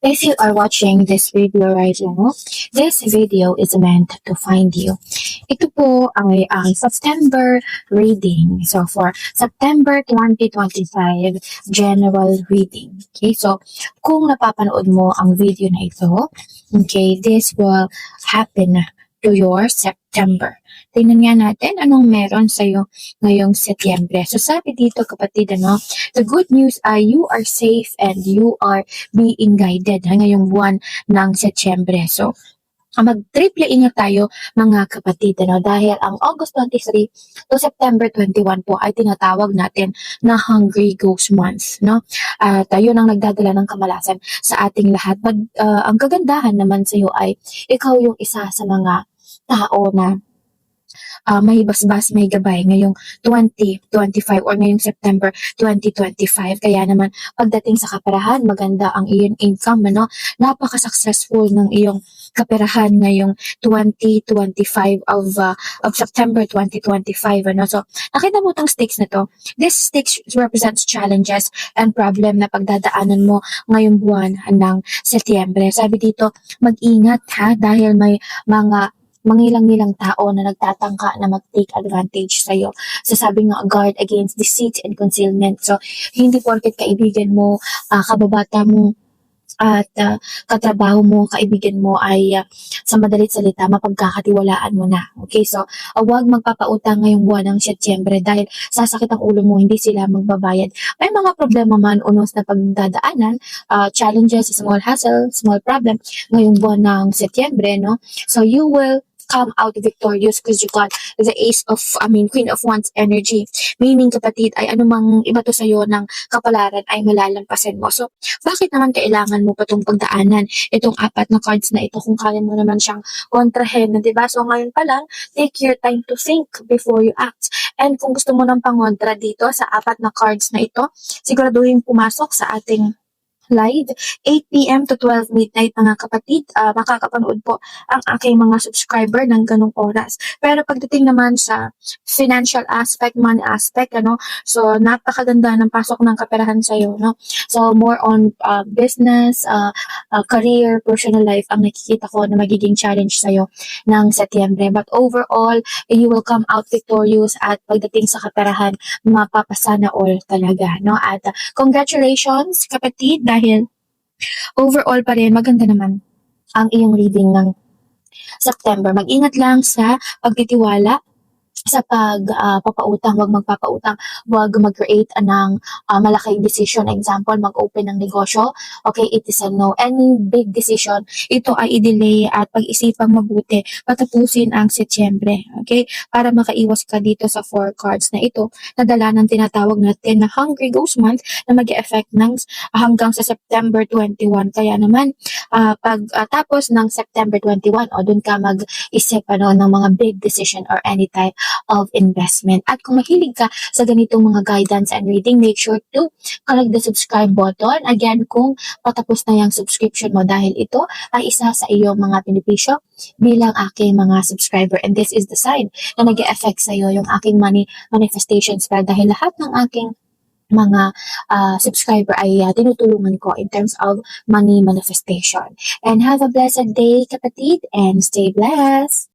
If you are watching this video right now, this video is meant to find you. Ito po ay ang September reading. So, for September 2025 general reading. Okay, so kung napapanood mo ang video na ito, okay, this will happen to your September. Tingnan nga natin anong meron sa'yo ngayong Setyembre. So sabi dito kapatid, the good news ay you are safe and you are being guided ngayong buwan ng Setyembre. So mag-triple ingat tayo mga kapatid, dahil ang August 23 to September 21 po ay tinatawag natin na Hungry Ghost Month, At yun ang nagdadala ng kamalasan sa ating lahat. Ang kagandahan naman sa iyo ay ikaw yung isa sa mga tao na may basbas, may gabay ngayong 2025 or ngayong September 2025. Kaya naman pagdating sa kaperahan, maganda ang iyong income, Napaka-successful ng iyong kaperahan ngayong 2025 of September 2025, So, nakita mo itong sticks na to. This sticks represents challenges and problem na pagdadaanan mo ngayong buwan ng Setyembre. Sabi dito, mag-ingat dahil may mga mangilang-ngilang tao na nagtatangka na mag-take advantage sa'yo. So sabi nga, guard against deceit and concealment. So, hindi porket kaibigan mo, kababata mo, at katrabaho mo, kaibigan mo ay sa madalit salita, mapagkakatiwalaan mo na. Okay, so huwag magpapautang ngayong buwan ng Setyembre dahil sasakit ang ulo mo, hindi sila magbabayad. May mga problema man unos na pagdadaanan, challenges, small hassle, small problem ngayong buwan ng Setyembre, So you will come out victorious because you got the Queen of Wands energy. Meaning, kapatid, ay anumang iba to sa'yo ng kapalaran ay malalampasan mo. So, bakit naman kailangan mo pa itong pagdaanan itong apat na cards na ito kung kaya mo naman siyang kontrahen, diba? So, ngayon pa lang, take your time to think before you act. And kung gusto mo ng pangontra dito sa apat na cards na ito, siguraduhin pumasok sa ating live 8 p.m. to 12 midnight mga kapatid. Makakapanood po ang aking mga subscriber ng ganong oras. Pero pagdating naman sa financial aspect, money aspect, so napakaganda ng pasok ng kaperahan sa'yo, So more on business, career, personal life ang nakikita ko na magiging challenge sa'yo ng Setyembre. But overall, you will come out victorious at pagdating sa kaperahan, mapapasana all talaga, At congratulations kapatid, dahil overall pa rin maganda naman ang iyong reading ng September. Mag-ingat lang sa pagtitiwala sa pagpapautang, huwag magpapautang, huwag mag-create ng malaking decision. Example, mag-open ng negosyo. Okay, it is a no. Any big decision, ito ay i-delay at pag-isipang mabuti, patapusin ang Setyembre. Okay, para makaiwas ka dito sa 4 cards na ito, nadala ng tinatawag natin na Hungry Ghost Month na mag-e-effect ng hanggang sa September 21. Kaya naman, pag tapos ng September 21, doon ka mag-isip ng mga big decision or any type of investment. At kung mahilig ka sa ganitong mga guidance and reading, make sure to click the subscribe button. Again, kung patapos na yung subscription mo, dahil ito ay isa sa iyong mga benepisyo bilang aking mga subscriber. And this is the sign na nag-e-effect sa iyo yung aking money manifestations para dahil lahat ng aking mga subscriber ay tinutulungan ko in terms of money manifestation. And have a blessed day, kapatid, and stay blessed!